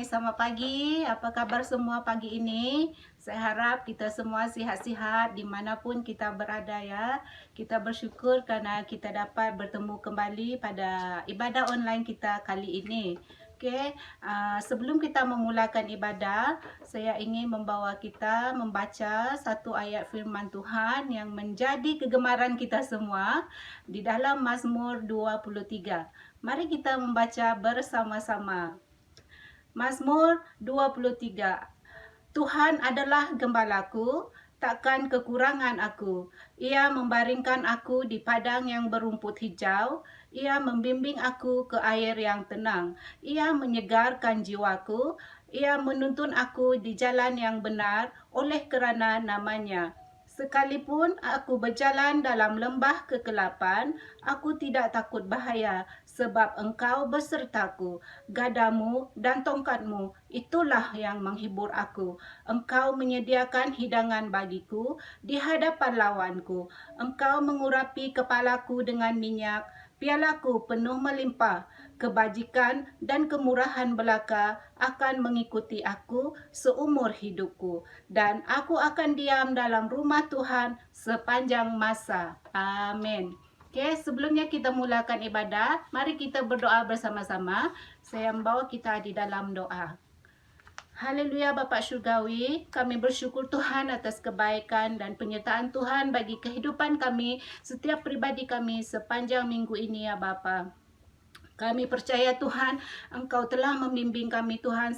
selamat pagi. Apa kabar semua pagi ini? Saya harap kita semua sihat-sihat dimanapun kita berada ya. Kita bersyukur karena kita dapat bertemu kembali pada ibadah online kita kali ini. Okey, sebelum kita memulakan ibadah, saya ingin membawa kita membaca satu ayat firman Tuhan yang menjadi kegemaran kita semua di dalam Mazmur 23. Mari kita membaca bersama-sama. Mazmur 23. Tuhan adalah gembalaku, takkan kekurangan aku. Ia membaringkan aku di padang yang berumput hijau. Ia membimbing aku ke air yang tenang. Ia menyegarkan jiwaku. Ia menuntun aku di jalan yang benar oleh kerana namanya. Sekalipun aku berjalan dalam lembah kegelapan, aku tidak takut bahaya, sebab Engkau besertaku. Gadamu dan tongkatmu, itulah yang menghibur aku. Engkau menyediakan hidangan bagiku di hadapan lawanku. Engkau mengurapi kepalaku dengan minyak, pialaku penuh melimpah. Kebajikan dan kemurahan belaka akan mengikuti aku seumur hidupku, dan aku akan diam dalam rumah Tuhan sepanjang masa. Amin. Okey, sebelumnya kita mulakan ibadah, mari kita berdoa bersama-sama. Saya membawa kita di dalam doa. Haleluya Bapa Syurgawi, kami bersyukur Tuhan atas kebaikan dan penyertaan Tuhan bagi kehidupan kami, setiap pribadi kami sepanjang minggu ini ya Bapa. Kami percaya Tuhan, Engkau telah membimbing kami Tuhan,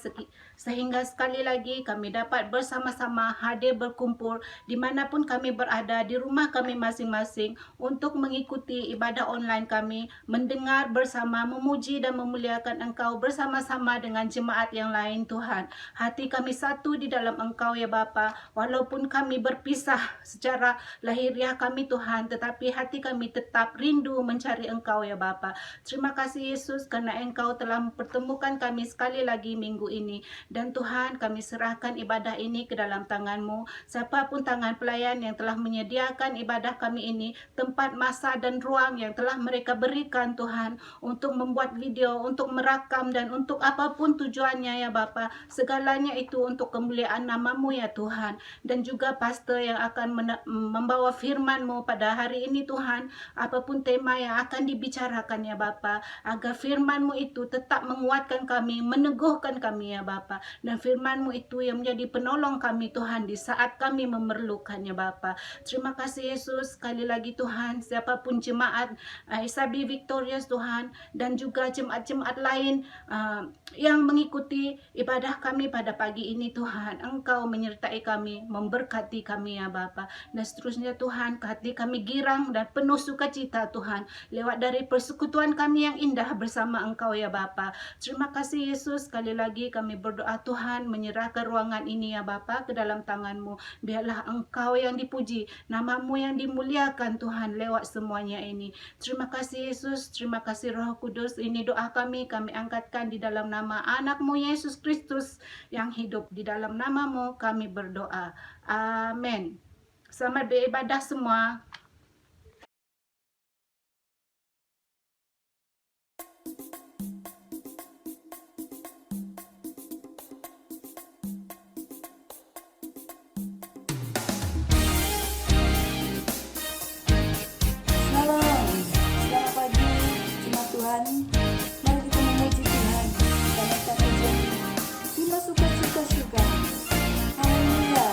sehingga sekali lagi kami dapat bersama-sama hadir berkumpul dimanapun kami berada, di rumah kami masing-masing, untuk mengikuti ibadah online kami, mendengar bersama, memuji dan memuliakan Engkau bersama-sama dengan jemaat yang lain Tuhan. Hati kami satu di dalam Engkau ya Bapa, walaupun kami berpisah secara lahiriah kami Tuhan, tetapi hati kami tetap rindu mencari Engkau ya Bapa. Terima kasih Yesus karena Engkau telah mempertemukan kami sekali lagi minggu ini. Dan Tuhan, kami serahkan ibadah ini ke dalam tangan-Mu. Siapapun tangan pelayan yang telah menyediakan ibadah kami ini, tempat, masa dan ruang yang telah mereka berikan Tuhan, untuk membuat video, untuk merakam dan untuk apapun tujuannya ya Bapa. Segalanya itu untuk kemuliaan nama-Mu ya Tuhan. Dan juga pastor yang akan membawa firman-Mu pada hari ini Tuhan, apapun tema yang akan dibicarakan ya Bapa, agar firman-Mu itu tetap menguatkan kami, meneguhkan kami ya Bapa. Dan firman-Mu itu yang menjadi penolong kami Tuhan di saat kami memerlukannya Bapa. Terima kasih Yesus. Sekali lagi Tuhan, siapapun jemaat Isabi Victorious Tuhan, dan juga jemaat-jemaat lain yang mengikuti ibadah kami pada pagi ini Tuhan, Engkau menyertai kami, memberkati kami ya Bapa. Dan seterusnya Tuhan, hati kami girang dan penuh sukacita Tuhan, lewat dari persekutuan kami yang indah bersama Engkau ya Bapa. Terima kasih Yesus. Sekali lagi kami berdoa Tuhan, menyerahkan ruangan ini ya Bapa ke dalam tangan-Mu. Biarlah Engkau yang dipuji, nama-Mu yang dimuliakan Tuhan lewat semuanya ini. Terima kasih Yesus, terima kasih Roh Kudus. Ini doa kami angkatkan di dalam nama anak-Mu Yesus Kristus yang hidup. Di dalam nama-Mu kami berdoa. Amin. Selamat beribadah semua. Shalom, selamat pagi jemaat Tuhan. Mari kita memuji Tuhan karena kita pujian bila suka-suka syukur. Haleluya.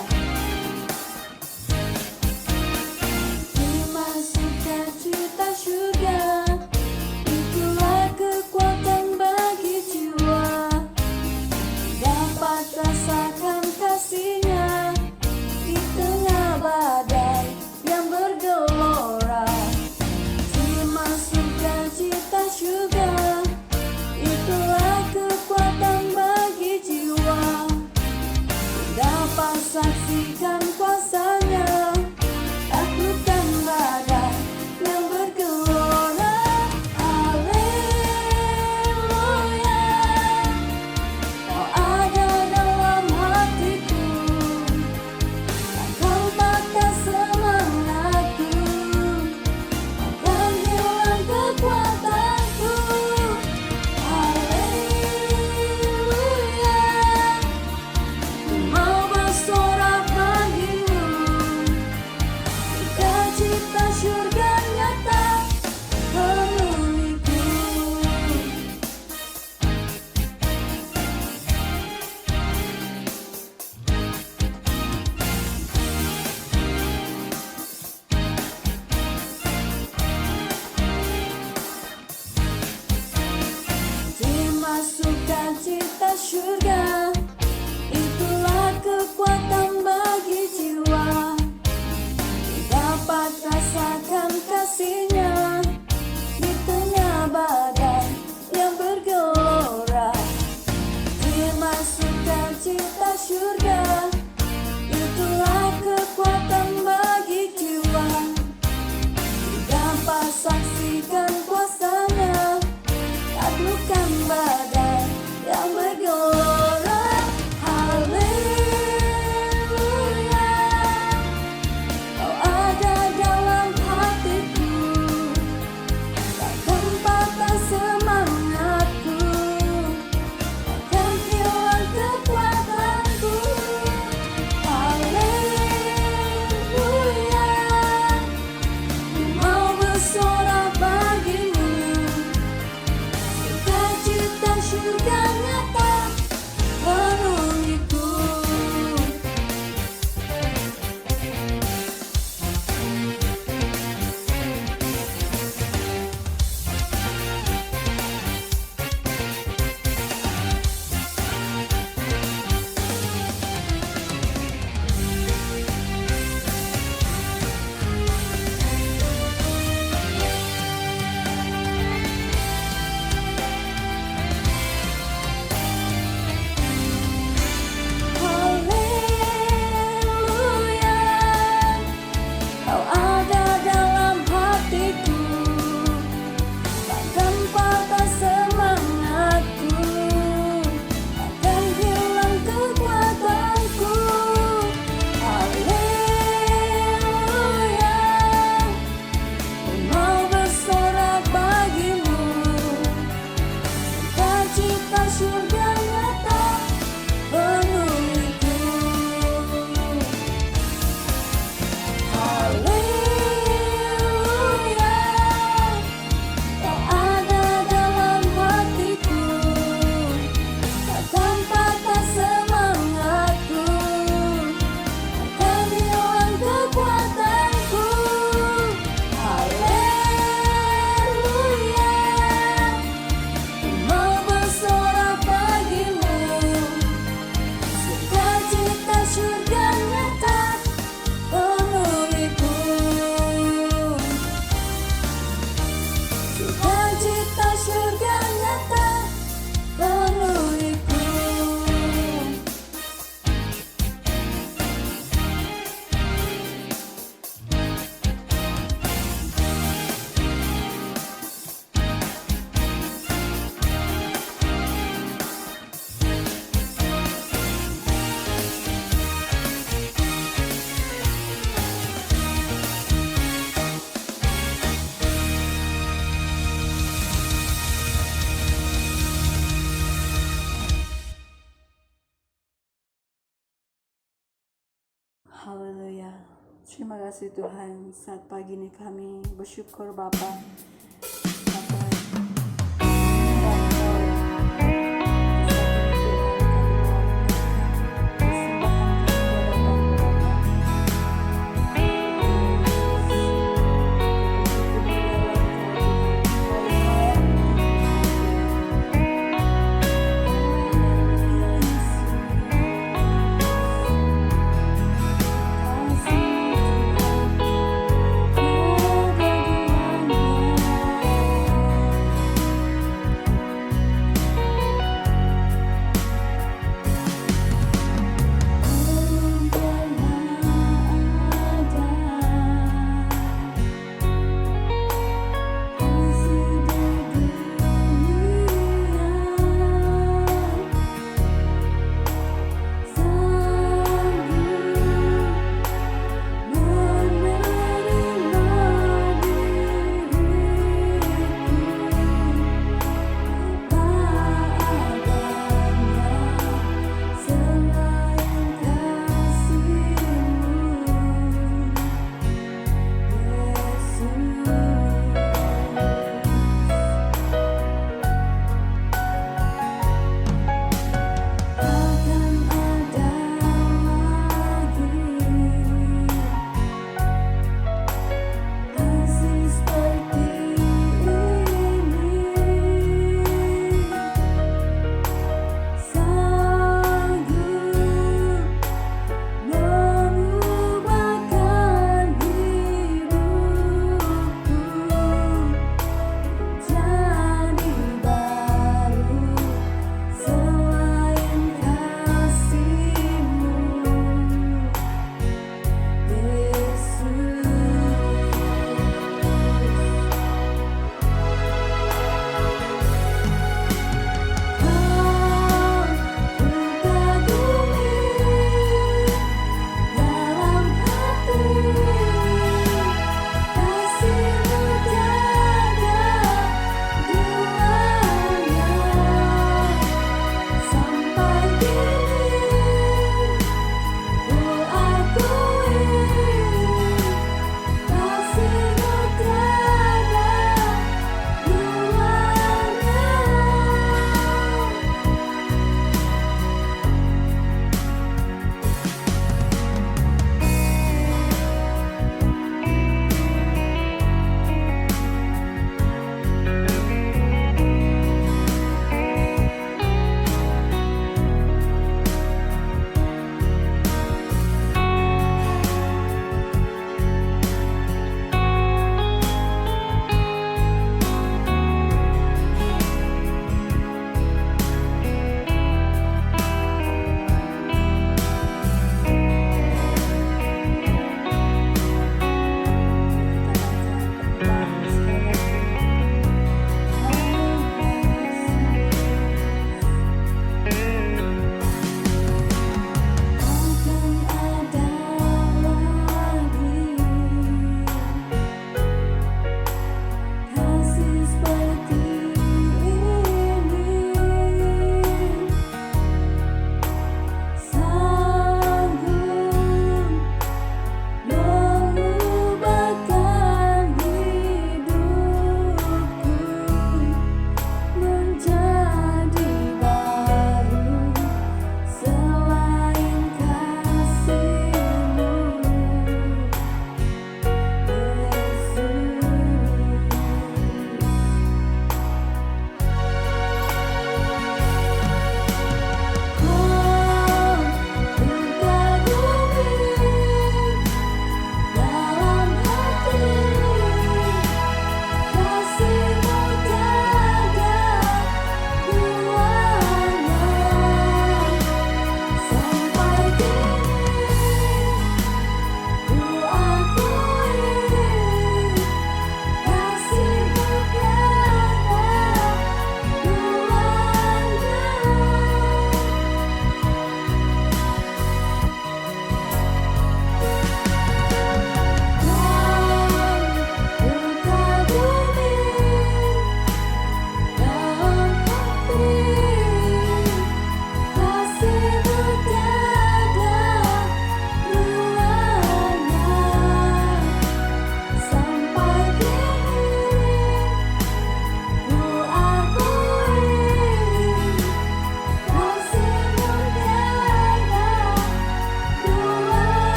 Sukacita surga nyata penuhiku. Haleluya, kau ada dalam hatiku, takkan patah semangatku, takkan hilang kekuatanku. Haleluya, mau bersorak bagimu, sukacita surga nyata penuhiku. Sukacita surga nyata penuhiku. Haleluya. Terima kasih Tuhan, saat pagi ini kami bersyukur Bapa. Bapa,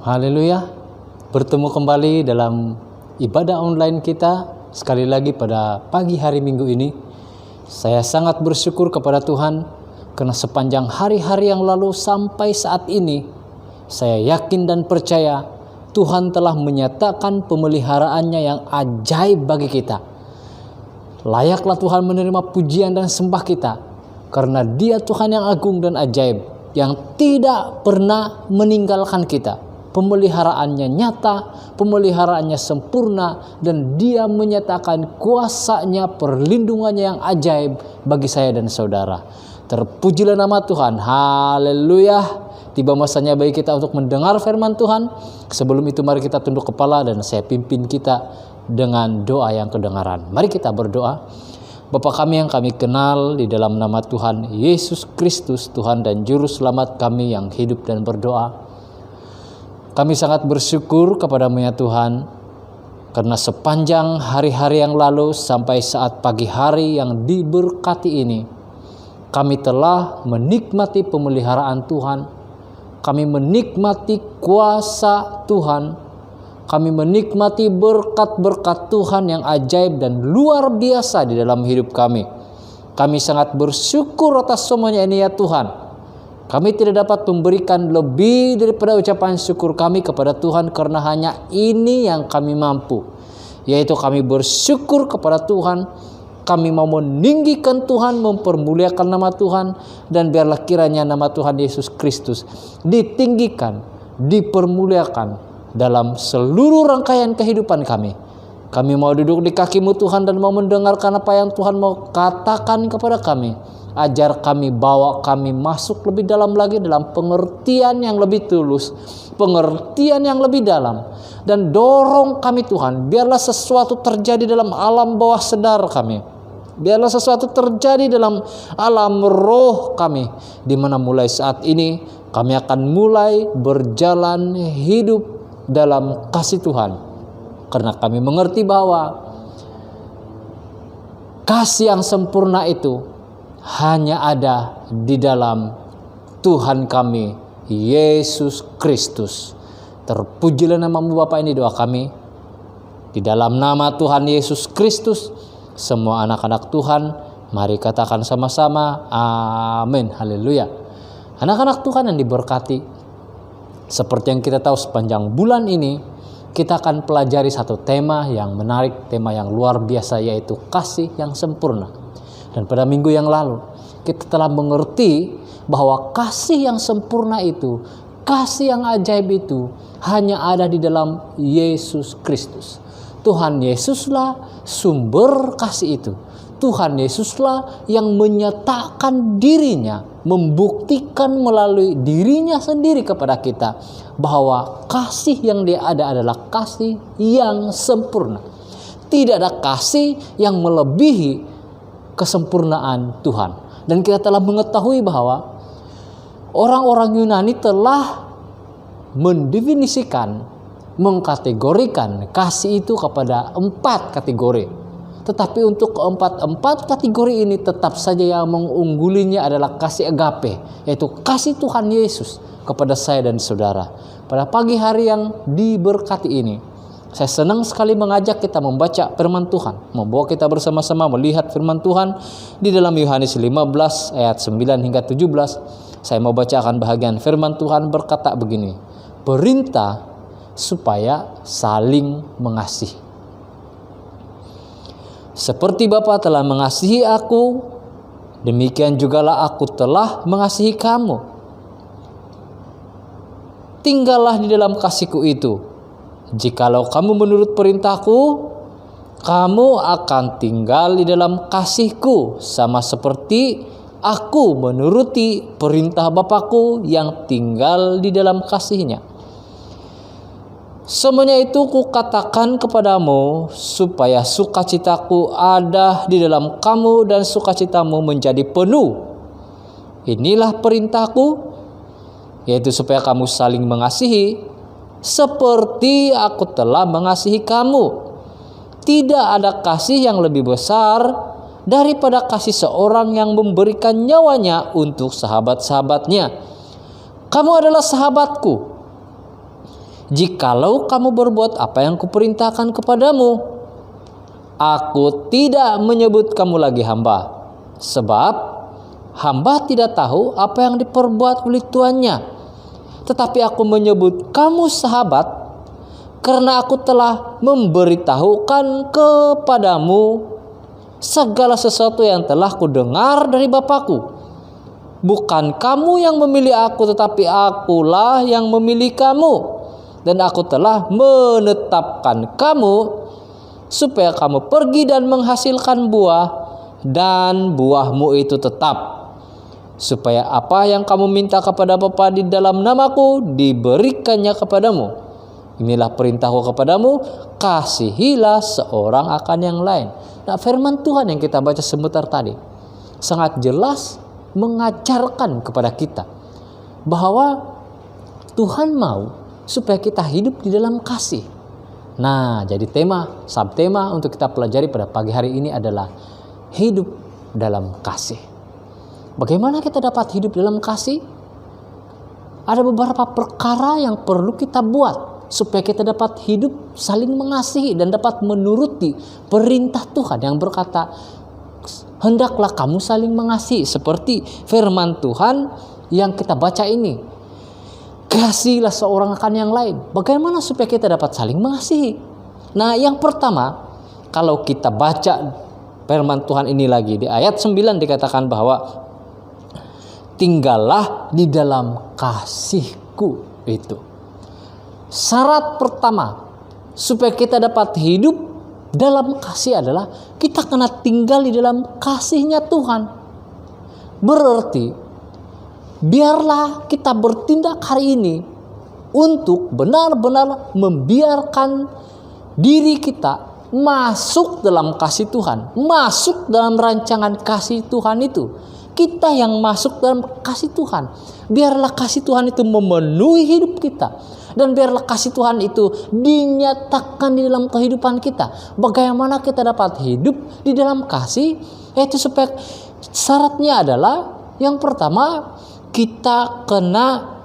Haleluya. Bertemu kembali dalam ibadah online kita sekali lagi pada pagi hari Minggu ini. Saya sangat bersyukur kepada Tuhan karena sepanjang hari-hari yang lalu sampai saat ini saya yakin dan percaya Tuhan telah menyatakan pemeliharaannya yang ajaib bagi kita. Layaklah Tuhan menerima pujian dan sembah kita karena Dia Tuhan yang agung dan ajaib yang tidak pernah meninggalkan kita. Pemeliharaannya nyata, pemeliharaannya sempurna, dan Dia menyatakan kuasa-Nya, perlindungannya yang ajaib bagi saya dan saudara. Terpujilah nama Tuhan. Haleluya. Tiba masanya bagi kita untuk mendengar firman Tuhan. Sebelum itu mari kita tunduk kepala dan saya pimpin kita dengan doa yang kedengaran. Mari kita berdoa. Bapa kami yang kami kenal, di dalam nama Tuhan Yesus Kristus, Tuhan dan Juru Selamat kami yang hidup dan berdoa, kami sangat bersyukur kepada-Mu ya Tuhan, karena sepanjang hari-hari yang lalu sampai saat pagi hari yang diberkati ini, kami telah menikmati pemeliharaan Tuhan, kami menikmati kuasa Tuhan, kami menikmati berkat-berkat Tuhan yang ajaib dan luar biasa di dalam hidup kami. Kami sangat bersyukur atas semuanya ini ya Tuhan. Kami tidak dapat memberikan lebih daripada ucapan syukur kami kepada Tuhan karena hanya ini yang kami mampu. Yaitu kami bersyukur kepada Tuhan, kami mau meninggikan Tuhan, mempermuliakan nama Tuhan, dan biarlah kiranya nama Tuhan Yesus Kristus ditinggikan, dipermuliakan dalam seluruh rangkaian kehidupan kami. Kami mau duduk di kaki-Mu Tuhan dan mau mendengarkan apa yang Tuhan mau katakan kepada kami. Ajar kami, bawa kami masuk lebih dalam lagi dalam pengertian yang lebih tulus, pengertian yang lebih dalam. Dan dorong kami Tuhan, biarlah sesuatu terjadi dalam alam bawah sadar kami. Biarlah sesuatu terjadi dalam alam roh kami, di mana mulai saat ini kami akan mulai berjalan hidup dalam kasih Tuhan. Karena kami mengerti bahwa kasih yang sempurna itu hanya ada di dalam Tuhan kami, Yesus Kristus. Terpujilah nama-Mu Bapa, ini doa kami. Di dalam nama Tuhan Yesus Kristus, semua anak-anak Tuhan, mari katakan sama-sama, amin, haleluya. Anak-anak Tuhan yang diberkati, seperti yang kita tahu sepanjang bulan ini, kita akan pelajari satu tema yang menarik, tema yang luar biasa, yaitu kasih yang sempurna. Dan pada minggu yang lalu kita telah mengerti bahwa kasih yang sempurna itu, kasih yang ajaib itu hanya ada di dalam Yesus Kristus. Tuhan Yesuslah sumber kasih itu. Tuhan Yesuslah yang menyatakan dirinya, membuktikan melalui dirinya sendiri kepada kita bahwa kasih yang Dia ada adalah kasih yang sempurna. Tidak ada kasih yang melebihi kesempurnaan Tuhan. Dan kita telah mengetahui bahwa orang-orang Yunani telah mendefinisikan, mengkategorikan kasih itu kepada 4 kategori. Tetapi untuk keempat kategori ini tetap saja yang mengunggulinya adalah kasih agape, yaitu kasih Tuhan Yesus kepada saya dan saudara. Pada pagi hari yang diberkati ini, saya senang sekali mengajak kita membaca firman Tuhan, membawa kita bersama-sama melihat firman Tuhan di dalam Yohanes 15 ayat 9 hingga 17. Saya mau bacakan bahagian firman Tuhan berkata begini, perintah supaya saling mengasihi. Seperti Bapa telah mengasihi aku, demikian jugalah aku telah mengasihi kamu. Tinggallah di dalam kasih-Ku itu. Jikalau kamu menurut perintahku, kamu akan tinggal di dalam kasih-Ku, sama seperti aku menuruti perintah Bapa-Ku yang tinggal di dalam kasih-Nya. Semuanya itu Kukatakan kepadamu, supaya sukacitaku ada di dalam kamu dan sukacitamu menjadi penuh. Inilah perintahku, yaitu supaya kamu saling mengasihi, seperti aku telah mengasihi kamu. Tidak ada kasih yang lebih besar daripada kasih seorang yang memberikan nyawanya untuk sahabat-sahabatnya. Kamu adalah sahabatku jikalau kamu berbuat apa yang kuperintahkan kepadamu. Aku tidak menyebut kamu lagi hamba, sebab hamba tidak tahu apa yang diperbuat oleh tuannya. Tetapi aku menyebut kamu sahabat, karena aku telah memberitahukan kepadamu segala sesuatu yang telah kudengar dari Bapakku. Bukan kamu yang memilih aku, tetapi akulah yang memilih kamu. Dan aku telah menetapkan kamu supaya kamu pergi dan menghasilkan buah, dan buahmu itu tetap, supaya apa yang kamu minta kepada Bapa di dalam namaku diberikannya kepadamu. Inilah perintahku kepadamu, kasihilah seorang akan yang lain. Nah, firman Tuhan yang kita baca sebentar tadi sangat jelas mengajarkan kepada kita bahwa Tuhan mau supaya kita hidup di dalam kasih. Nah, jadi subtema untuk kita pelajari pada pagi hari ini adalah hidup dalam kasih. Bagaimana kita dapat hidup dalam kasih? Ada beberapa perkara yang perlu kita buat supaya kita dapat hidup saling mengasihi dan dapat menuruti perintah Tuhan yang berkata, hendaklah kamu saling mengasihi, seperti firman Tuhan yang kita baca ini. Kasihilah seorang akan yang lain. Bagaimana supaya kita dapat saling mengasihi? Nah, yang pertama, kalau kita baca firman Tuhan ini lagi di ayat 9 dikatakan bahwa tinggallah di dalam kasihku itu. Syarat pertama supaya kita dapat hidup dalam kasih adalah kita kena tinggal di dalam kasihnya Tuhan. Berarti biarlah kita bertindak hari ini untuk benar-benar membiarkan diri kita masuk dalam kasih Tuhan, masuk dalam rancangan kasih Tuhan itu. Kita yang masuk dalam kasih Tuhan. Biarlah kasih Tuhan itu memenuhi hidup kita. Dan biarlah kasih Tuhan itu dinyatakan di dalam kehidupan kita. Bagaimana kita dapat hidup di dalam kasih? Yaitu supaya syaratnya adalah yang pertama, kita kena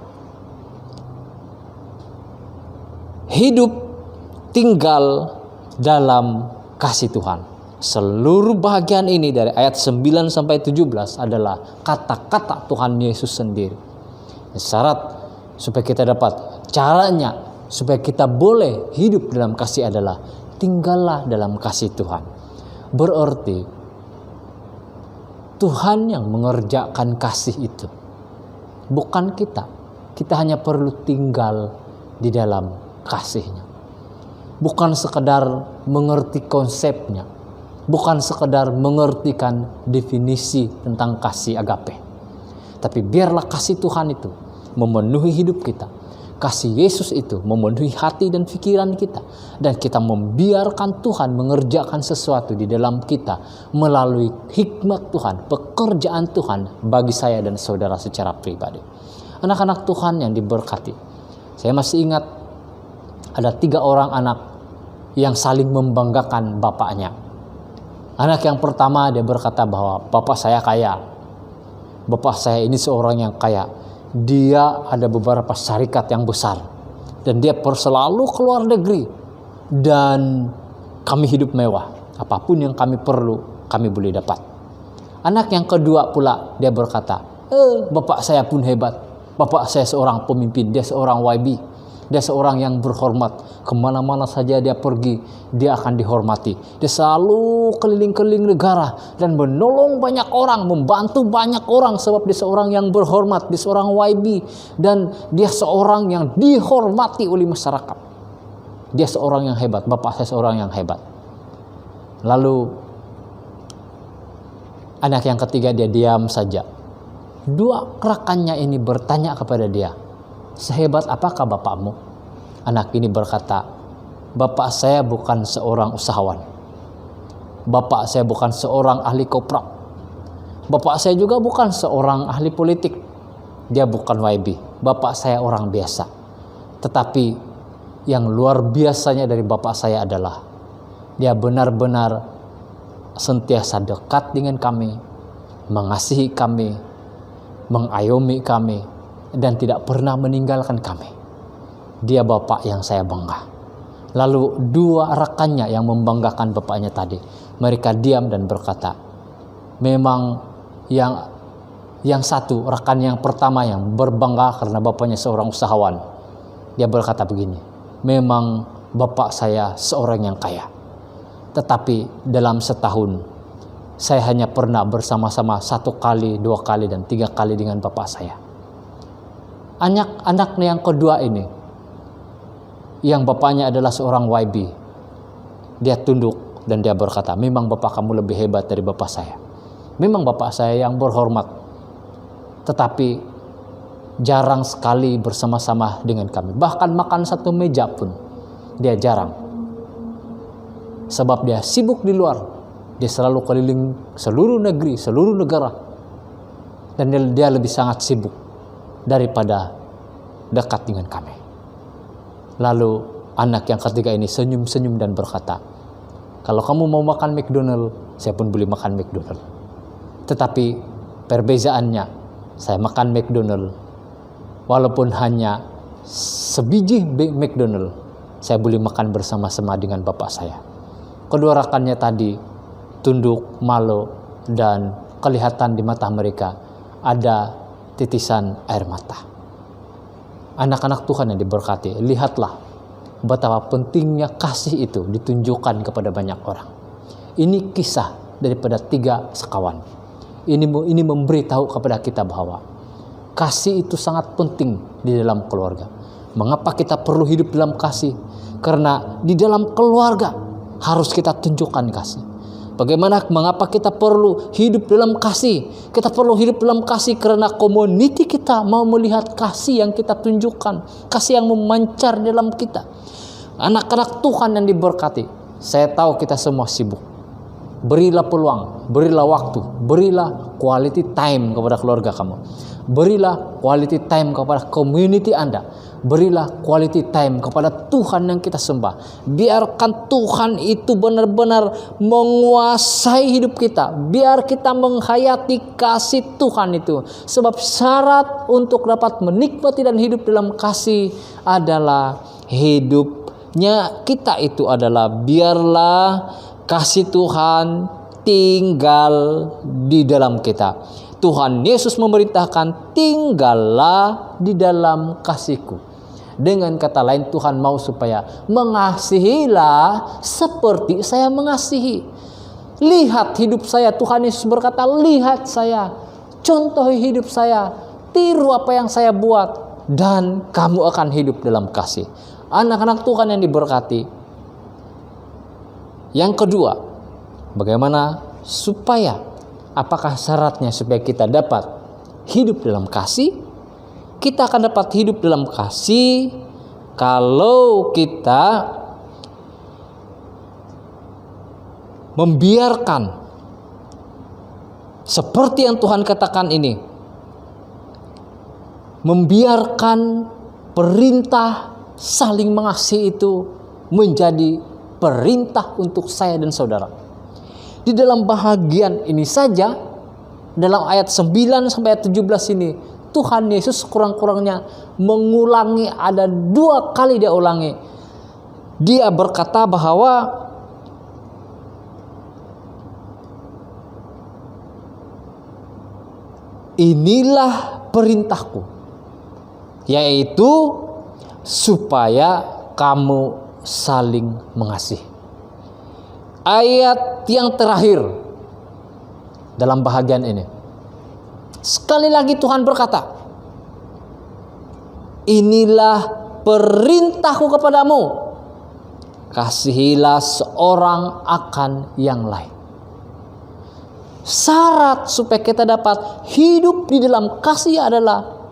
hidup tinggal dalam kasih Tuhan. Seluruh bahagian ini dari ayat 9 sampai 17 adalah kata-kata Tuhan Yesus sendiri. Syarat supaya kita dapat, caranya supaya kita boleh hidup dalam kasih adalah tinggallah dalam kasih Tuhan. Berarti Tuhan yang mengerjakan kasih itu, bukan kita. Kita hanya perlu tinggal di dalam kasih-Nya. Bukan sekedar mengerti konsepnya, bukan sekedar mengertikan definisi tentang kasih agape. Tapi biarlah kasih Tuhan itu memenuhi hidup kita. Kasih Yesus itu memenuhi hati dan pikiran kita. Dan kita membiarkan Tuhan mengerjakan sesuatu di dalam kita melalui hikmat Tuhan, pekerjaan Tuhan bagi saya dan saudara secara pribadi. Anak-anak Tuhan yang diberkati. Saya masih ingat ada 3 orang anak yang saling membanggakan bapaknya. Anak yang pertama dia berkata bahwa bapak saya kaya. Bapak saya ini seorang yang kaya. Dia ada beberapa syarikat yang besar. Dan dia selalu keluar negeri. Dan kami hidup mewah. Apapun yang kami perlu, kami boleh dapat. Anak yang kedua pula dia berkata, bapak saya pun hebat. Bapak saya seorang pemimpin, dia seorang YB. Dia seorang yang berhormat. Kemana-mana saja dia pergi, dia akan dihormati. Dia selalu keliling-keliling negara dan menolong banyak orang, membantu banyak orang sebab dia seorang yang berhormat, dia seorang YB dan dia seorang yang dihormati oleh masyarakat. Dia seorang yang hebat, bapak saya seorang yang hebat. Lalu anak yang ketiga dia diam saja. 2 rekannya ini bertanya kepada dia, sehebat apakah bapakmu? Anak ini berkata, bapak saya bukan seorang usahawan. Bapak saya bukan seorang ahli koprak. Bapak saya juga bukan seorang ahli politik. Dia bukan YB. Bapak saya orang biasa. Tetapi yang luar biasanya dari bapak saya adalah dia benar-benar sentiasa dekat dengan kami, mengasihi kami, mengayomi kami, dan tidak pernah meninggalkan kami. dia bapak yang saya bangga. Lalu dua rekannya yang membanggakan bapaknya tadi, mereka diam dan berkata, memang yang satu, rekan yang pertama yang berbangga karena bapaknya seorang usahawan, dia berkata begini, memang bapak saya seorang yang kaya, tetapi dalam setahun saya hanya pernah bersama-sama 1 kali, 2 kali, dan 3 kali dengan bapak saya. Anaknya yang kedua ini, yang bapaknya adalah seorang YB, dia tunduk dan dia berkata, memang bapak kamu lebih hebat dari bapak saya. Memang bapak saya yang berhormat, tetapi jarang sekali bersama-sama dengan kami. Bahkan makan satu meja pun dia jarang, sebab dia sibuk di luar. Dia selalu keliling seluruh negeri, seluruh negara, dan dia lebih sangat sibuk daripada dekat dengan kami. Lalu anak yang ketiga ini senyum-senyum dan berkata, kalau kamu mau makan McDonald, saya pun boleh makan McDonald. Tetapi perbezaannya, saya makan McDonald, walaupun hanya sebiji McDonald, saya boleh makan bersama-sama dengan bapak saya. Kedua rekannya tadi tunduk, malu, dan kelihatan di mata mereka ada titisan air mata. Anak-anak Tuhan yang diberkati, lihatlah betapa pentingnya kasih itu ditunjukkan kepada banyak orang. Ini kisah daripada 3 sekawan. Ini memberitahu kepada kita bahwa kasih itu sangat penting di dalam keluarga. Mengapa kita perlu hidup dalam kasih? Karena di dalam keluarga harus kita tunjukkan kasih. Mengapa kita perlu hidup dalam kasih? Kita perlu hidup dalam kasih karena community kita mau melihat kasih yang kita tunjukkan, kasih yang memancar dalam kita. Anak-anak Tuhan yang diberkati, saya tahu kita semua sibuk. Berilah peluang, berilah waktu, berilah quality time kepada keluarga kamu. Berilah quality time kepada community Anda. Berilah quality time kepada Tuhan yang kita sembah. Biarkan Tuhan itu benar-benar menguasai hidup kita. Biar kita menghayati kasih Tuhan itu. Sebab syarat untuk dapat menikmati dan hidup dalam kasih adalah hidupnya kita itu adalah biarlah kasih Tuhan tinggal di dalam kita. Tuhan Yesus memerintahkan, tinggallah di dalam kasihku. Dengan kata lain, Tuhan mau supaya mengasihilah seperti saya mengasihi. Lihat hidup saya, Tuhan Yesus berkata, lihat saya, contoh hidup saya, tiru apa yang saya buat, dan kamu akan hidup dalam kasih. Anak-anak Tuhan yang diberkati. Yang kedua, bagaimana supaya, apakah syaratnya supaya kita dapat hidup dalam kasih? Kita akan dapat hidup dalam kasih kalau kita membiarkan seperti yang Tuhan katakan ini, membiarkan perintah saling mengasihi itu menjadi perintah untuk saya dan saudara. Di dalam bahagian ini saja, dalam ayat 9 sampai ayat 17 ini, Tuhan Yesus kurang-kurangnya mengulangi, ada 2 kali dia ulangi. Dia berkata bahwa inilah perintahku, yaitu supaya kamu saling mengasihi. Ayat yang terakhir dalam bahagian ini, sekali lagi Tuhan berkata, inilah perintahku kepadamu, kasihilah seorang akan yang lain. Syarat supaya kita dapat hidup di dalam kasih adalah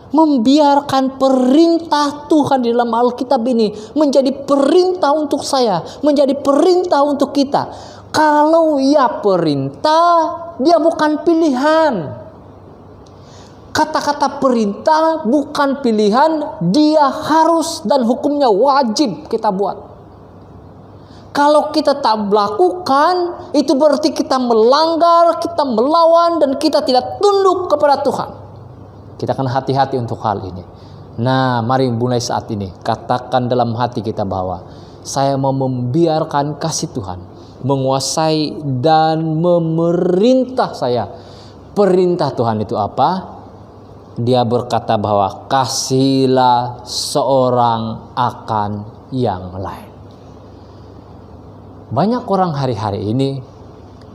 membiarkan perintah Tuhan di dalam Alkitab ini menjadi perintah untuk saya, menjadi perintah untuk kita. Kalau ia perintah, dia bukan pilihan. Kata-kata perintah bukan pilihan, dia harus dan hukumnya wajib kita buat. Kalau kita tak melakukan, itu berarti kita melanggar, kita melawan, dan kita tidak tunduk kepada Tuhan. Kita akan hati-hati untuk hal ini. Nah, mari mulai saat ini katakan dalam hati kita bahwa saya mau membiarkan kasih Tuhan menguasai dan memerintah saya. Perintah Tuhan itu apa? Dia berkata bahwa kasihilah seorang akan yang lain. Banyak orang hari-hari ini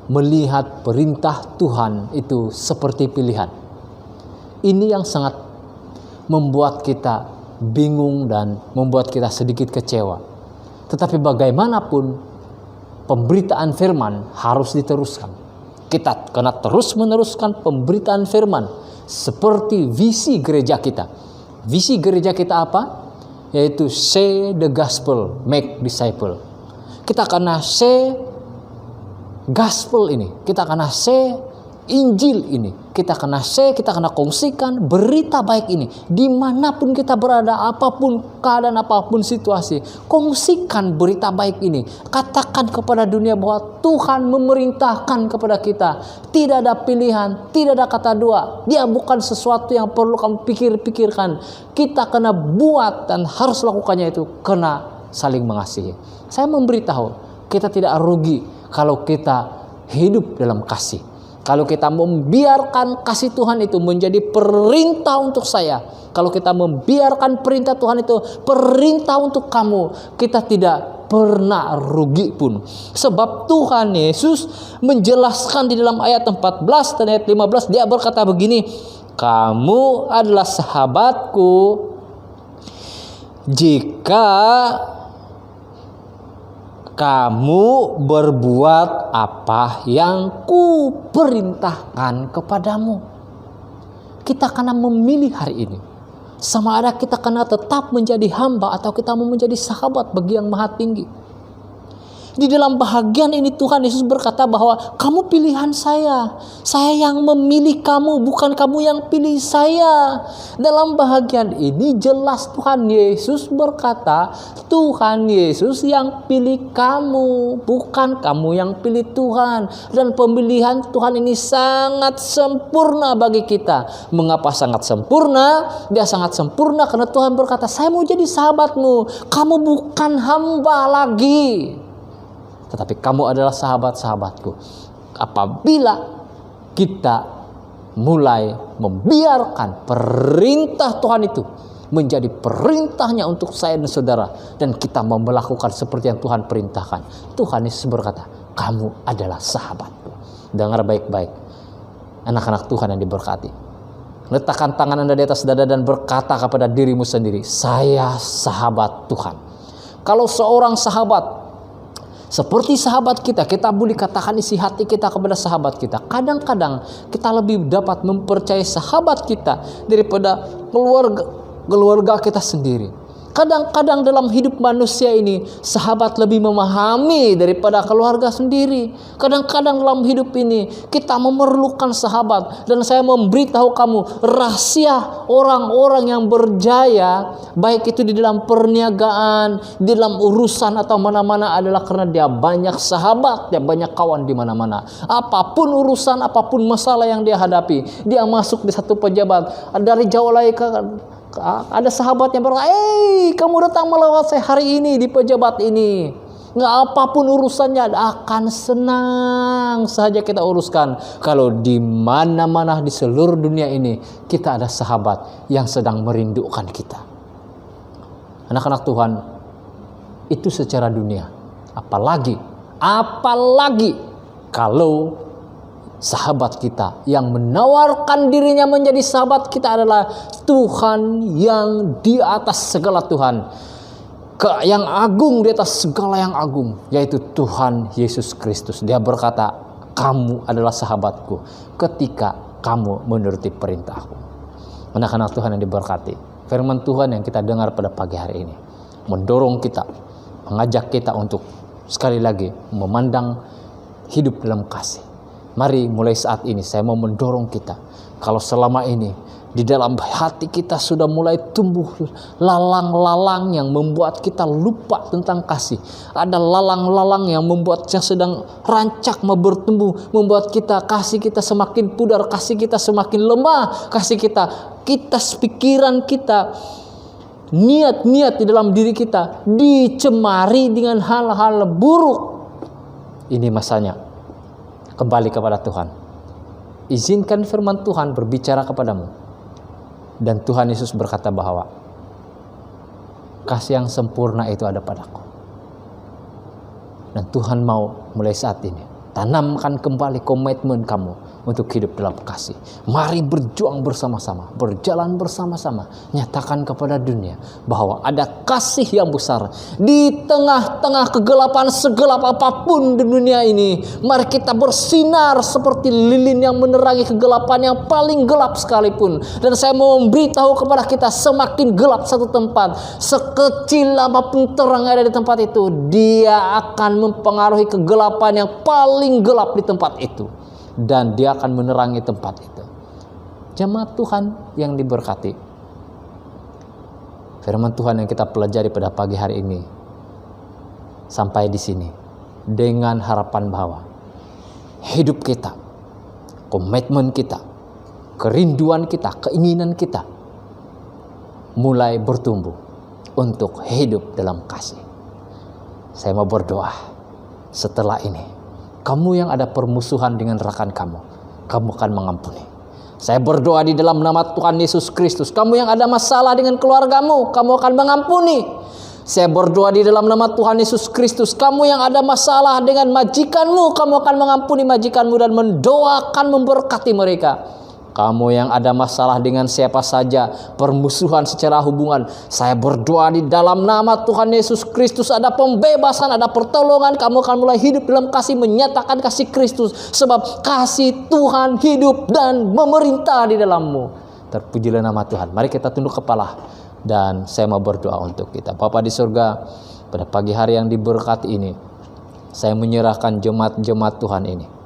melihat perintah Tuhan itu seperti pilihan. Ini yang sangat membuat kita bingung dan membuat kita sedikit kecewa. Tetapi bagaimanapun pemberitaan firman harus diteruskan. Kita kena terus meneruskan pemberitaan firman seperti visi gereja kita. Visi gereja kita apa? Yaitu say the gospel, make disciple. Kita kena say gospel ini, kita kena say Injil ini, kita kena share, kita kena kongsikan berita baik ini dimanapun kita berada, apapun keadaan, apapun situasi. Kongsikan berita baik ini, katakan kepada dunia bahwa Tuhan memerintahkan kepada kita. Tidak ada pilihan, tidak ada kata dua. Dia bukan sesuatu yang perlu kamu pikirkan. Kita kena buat dan harus lakukannya, itu kena saling mengasihi. Saya memberitahu, kita tidak rugi kalau kita hidup dalam kasih. Kalau kita membiarkan kasih Tuhan itu menjadi perintah untuk saya, kalau kita membiarkan perintah Tuhan itu perintah untuk kamu, kita tidak pernah rugi pun. Sebab Tuhan Yesus menjelaskan di dalam ayat 14 dan ayat 15, dia berkata begini, kamu adalah sahabatku jika kamu berbuat apa yang kuperintahkan kepadamu. Kita akan memilih hari ini. Sama ada kita kena tetap menjadi hamba atau kita mau menjadi sahabat bagi yang maha tinggi. Di dalam bahagian ini Tuhan Yesus berkata bahwa kamu pilihan saya. Saya yang memilih kamu, bukan kamu yang pilih saya. Dalam bahagian ini jelas Tuhan Yesus berkata, Tuhan Yesus yang pilih kamu, bukan kamu yang pilih Tuhan. Dan pemilihan Tuhan ini sangat sempurna bagi kita. Mengapa sangat sempurna? Dia sangat sempurna karena Tuhan berkata, saya mau jadi sahabatmu. Kamu bukan hamba lagi, tetapi kamu adalah sahabat-sahabatku. Apabila kita mulai membiarkan perintah Tuhan itu menjadi perintahnya untuk saya dan saudara, dan kita mau melakukan seperti yang Tuhan perintahkan, Tuhan Yesus berkata, kamu adalah sahabatku. Dengar baik-baik, anak-anak Tuhan yang diberkati. Letakkan tangan Anda di atas dada dan berkata kepada dirimu sendiri, saya sahabat Tuhan. Kalau seorang sahabat seperti sahabat kita, kita boleh katakan isi hati kita kepada sahabat kita. Kadang-kadang kita lebih dapat mempercayai sahabat kita daripada keluarga kita sendiri. Kadang-kadang dalam hidup manusia ini, sahabat lebih memahami daripada keluarga sendiri. Kadang-kadang dalam hidup ini, kita memerlukan sahabat. Dan saya memberitahu kamu, rahasia orang-orang yang berjaya, baik itu di dalam perniagaan, di dalam urusan atau mana-mana, adalah karena dia banyak sahabat, dia banyak kawan di mana-mana. Apapun urusan, apapun masalah yang dia hadapi, dia masuk di satu pejabat. Dari jauh lagi ada sahabat yang berkata, kamu datang melawat saya hari ini di pejabat ini. Nggak apapun urusannya akan senang saja kita uruskan. Kalau di mana-mana di seluruh dunia ini kita ada sahabat yang sedang merindukan kita. Anak-anak Tuhan, itu secara dunia. Apalagi kalau sahabat kita yang menawarkan dirinya menjadi sahabat kita adalah Tuhan yang di atas segala Tuhan, yang agung di atas segala yang agung, yaitu Tuhan Yesus Kristus. Dia berkata, kamu adalah sahabatku ketika kamu menuruti perintahku. Anak-anak Tuhan yang diberkati, firman Tuhan yang kita dengar pada pagi hari ini mendorong kita, mengajak kita untuk sekali lagi memandang hidup dalam kasih. Mari mulai saat ini saya mau mendorong kita. Kalau selama ini di dalam hati kita sudah mulai tumbuh lalang-lalang yang membuat kita lupa tentang kasih. Ada lalang-lalang yang membuat kita sedang rancak mau bertumbuh, membuat kasih kita semakin pudar, kasih kita semakin lemah, kasih kita pikiran kita niat-niat di dalam diri kita dicemari dengan hal-hal buruk, ini masanya kembali kepada Tuhan. Izinkan firman Tuhan berbicara kepadamu. Dan Tuhan Yesus berkata bahwa kasih yang sempurna itu ada padaku. Dan Tuhan mau mulai saat ini tanamkan kembali komitmen kamu untuk hidup dalam kasih. Mari berjuang bersama-sama, berjalan bersama-sama, nyatakan kepada dunia bahwa ada kasih yang besar di tengah-tengah kegelapan segelap apapun di dunia ini. Mari kita bersinar seperti lilin yang menerangi kegelapan yang paling gelap sekalipun. Dan saya mau memberitahu kepada kita, semakin gelap satu tempat, sekecil apapun terang yang ada di tempat itu, dia akan mempengaruhi kegelapan yang paling gelap di tempat itu. Dan dia akan menerangi tempat itu. Jemaat Tuhan yang diberkati, firman Tuhan yang kita pelajari pada pagi hari ini sampai di sini dengan harapan bahwa hidup kita, komitmen kita, kerinduan kita, keinginan kita mulai bertumbuh untuk hidup dalam kasih. Saya mau berdoa setelah ini, kamu yang ada permusuhan dengan rekan kamu akan mengampuni. Saya berdoa di dalam nama Tuhan Yesus Kristus, kamu yang ada masalah dengan keluargamu, kamu akan mengampuni. Saya berdoa di dalam nama Tuhan Yesus Kristus, kamu yang ada masalah dengan majikanmu, kamu akan mengampuni majikanmu dan mendoakan memberkati mereka. Kamu yang ada masalah dengan siapa saja, permusuhan secara hubungan, saya berdoa di dalam nama Tuhan Yesus Kristus ada pembebasan, ada pertolongan. Kamu akan mulai hidup dalam kasih, menyatakan kasih Kristus, sebab kasih Tuhan hidup dan memerintah di dalammu. Terpujilah nama Tuhan. Mari kita tunduk kepala dan saya mau berdoa untuk kita. Bapa di surga, pada pagi hari yang diberkati ini, saya menyerahkan jemaat-jemaat Tuhan ini.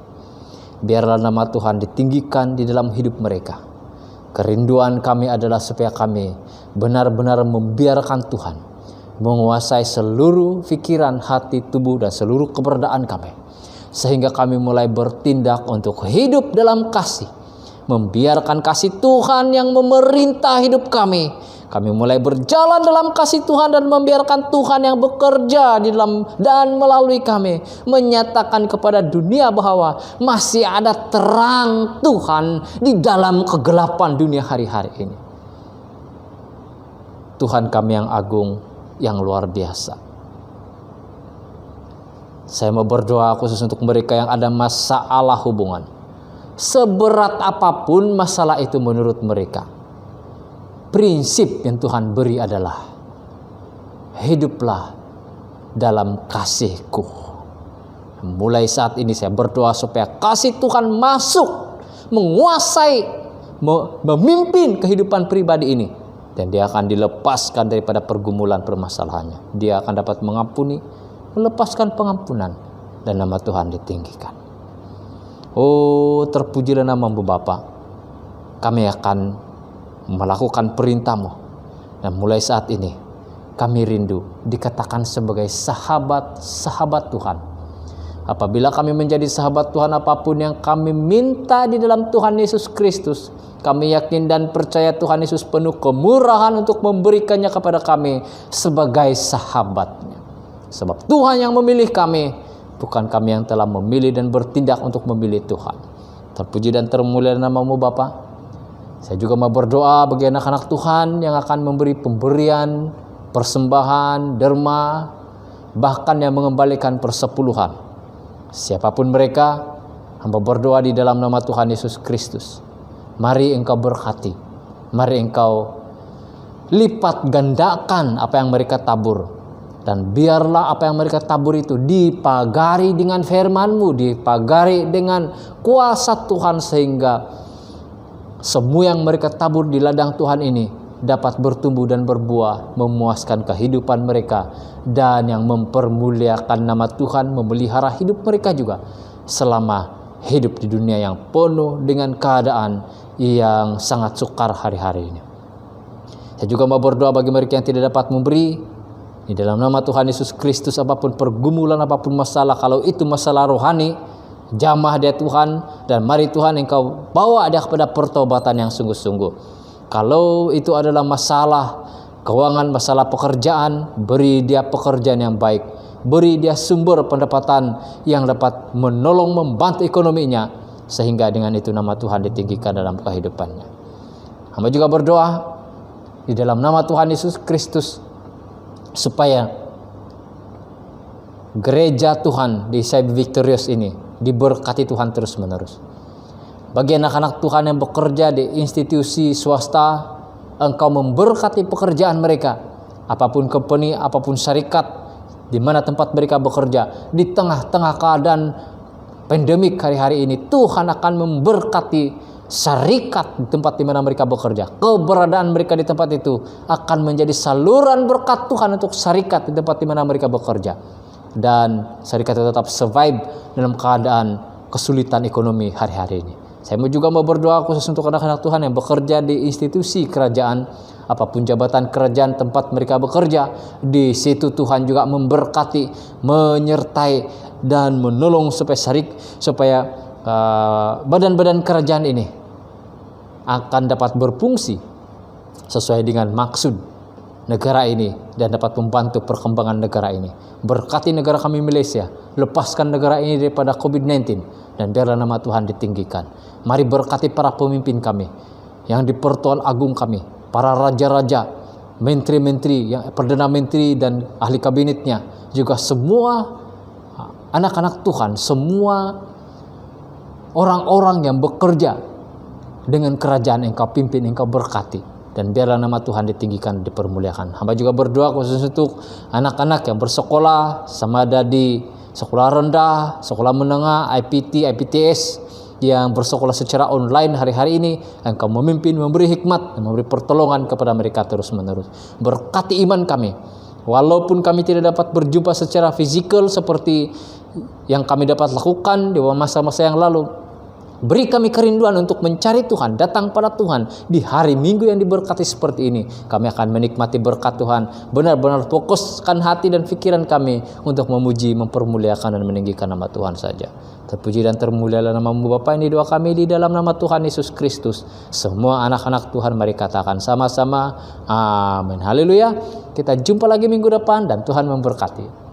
Biarlah nama Tuhan ditinggikan di dalam hidup mereka. Kerinduan kami adalah supaya kami benar-benar membiarkan Tuhan menguasai seluruh pikiran, hati, tubuh, dan seluruh keberadaan kami. Sehingga kami mulai bertindak untuk hidup dalam kasih. Membiarkan kasih Tuhan yang memerintah hidup kami. Kami mulai berjalan dalam kasih Tuhan dan membiarkan Tuhan yang bekerja di dalam dan melalui kami, menyatakan kepada dunia bahwa masih ada terang Tuhan di dalam kegelapan dunia hari-hari ini. Tuhan kami yang agung, yang luar biasa. Saya mau berdoa khusus untuk mereka yang ada masalah hubungan. Seberat apapun masalah itu menurut mereka, prinsip yang Tuhan beri adalah hiduplah dalam kasih-Ku. Mulai saat ini saya berdoa supaya kasih Tuhan masuk, menguasai, memimpin kehidupan pribadi ini. Dan dia akan dilepaskan daripada pergumulan permasalahannya. Dia akan dapat mengampuni, melepaskan pengampunan, dan nama Tuhan ditinggikan. Oh, terpujilah nama-Mu Bapa. Kami akan melakukan perintah-Mu. Dan mulai saat ini kami rindu dikatakan sebagai sahabat-sahabat Tuhan. Apabila kami menjadi sahabat Tuhan, apapun yang kami minta di dalam Tuhan Yesus Kristus, kami yakin dan percaya Tuhan Yesus penuh kemurahan untuk memberikannya kepada kami sebagai sahabatnya. Sebab Tuhan yang memilih kami, bukan kami yang telah memilih dan bertindak untuk memilih Tuhan. Terpuji dan termulia nama-Mu Bapa. Saya juga mau berdoa bagi anak-anak Tuhan yang akan memberi pemberian, persembahan, derma, bahkan yang mengembalikan persepuluhan. Siapapun mereka, hamba berdoa di dalam nama Tuhan Yesus Kristus. Mari Engkau berkati, mari Engkau lipat gandakan apa yang mereka tabur. Dan biarlah apa yang mereka tabur itu dipagari dengan firman-Mu, dipagari dengan kuasa Tuhan, sehingga semua yang mereka tabur di ladang Tuhan ini dapat bertumbuh dan berbuah, memuaskan kehidupan mereka, dan yang mempermuliakan nama Tuhan, memelihara hidup mereka juga selama hidup di dunia yang penuh dengan keadaan yang sangat sukar hari-hari ini. Saya juga mau berdoa bagi mereka yang tidak dapat memberi. Di dalam nama Tuhan Yesus Kristus, apapun pergumulan, apapun masalah, kalau itu masalah rohani, jamah dia Tuhan, dan mari Tuhan Engkau bawa dia kepada pertobatan yang sungguh-sungguh. Kalau itu adalah masalah keuangan, masalah pekerjaan, beri dia pekerjaan yang baik, beri dia sumber pendapatan yang dapat menolong membantu ekonominya, sehingga dengan itu nama Tuhan ditinggikan dalam kehidupannya. Hamba juga berdoa di dalam nama Tuhan Yesus Kristus supaya gereja Tuhan di Cyber Victorious ini diberkati Tuhan terus menerus. Bagi anak-anak Tuhan yang bekerja di institusi swasta, Engkau memberkati pekerjaan mereka, apapun company, apapun syarikat, di mana tempat mereka bekerja, di tengah-tengah keadaan pandemik hari-hari ini, Tuhan akan memberkati syarikat di tempat di mana mereka bekerja. Keberadaan mereka di tempat itu akan menjadi saluran berkat Tuhan untuk syarikat di tempat di mana mereka bekerja. Dan syarikat itu tetap survive dalam keadaan kesulitan ekonomi hari-hari ini. Saya juga mau berdoa khusus untuk anak-anak Tuhan yang bekerja di institusi kerajaan, apapun jabatan kerajaan tempat mereka bekerja, di situ Tuhan juga memberkati, menyertai dan menolong supaya badan-badan kerajaan ini akan dapat berfungsi sesuai dengan maksud negara ini dan dapat membantu perkembangan negara ini. Berkati negara kami Malaysia, lepaskan negara ini daripada COVID-19 dan biarlah nama Tuhan ditinggikan. Mari berkati para pemimpin kami yang di Pertuan Agung kami, para raja-raja, menteri-menteri, yang perdana menteri dan ahli kabinetnya, juga semua anak-anak Tuhan, semua orang-orang yang bekerja dengan kerajaan Engkau pimpin, Engkau berkati. Dan biarlah nama Tuhan ditinggikan, dipermuliakan. Hamba juga berdoa khusus untuk anak-anak yang bersekolah, sama ada di sekolah rendah, sekolah menengah, IPT, IPTS, yang bersekolah secara online hari-hari ini. Engkau memimpin, memberi hikmat, dan memberi pertolongan kepada mereka terus-menerus. Berkati iman kami. Walaupun kami tidak dapat berjumpa secara fisikal seperti yang kami dapat lakukan di masa-masa yang lalu, beri kami kerinduan untuk mencari Tuhan, datang pada Tuhan di hari Minggu yang diberkati seperti ini. Kami akan menikmati berkat Tuhan, benar-benar fokuskan hati dan pikiran kami untuk memuji, mempermuliakan dan meninggikan nama Tuhan saja. Terpuji dan termulialah nama-Mu Bapa. Ini doa kami di dalam nama Tuhan Yesus Kristus. Semua anak-anak Tuhan mari katakan sama-sama amin. Haleluya. Kita jumpa lagi minggu depan dan Tuhan memberkati.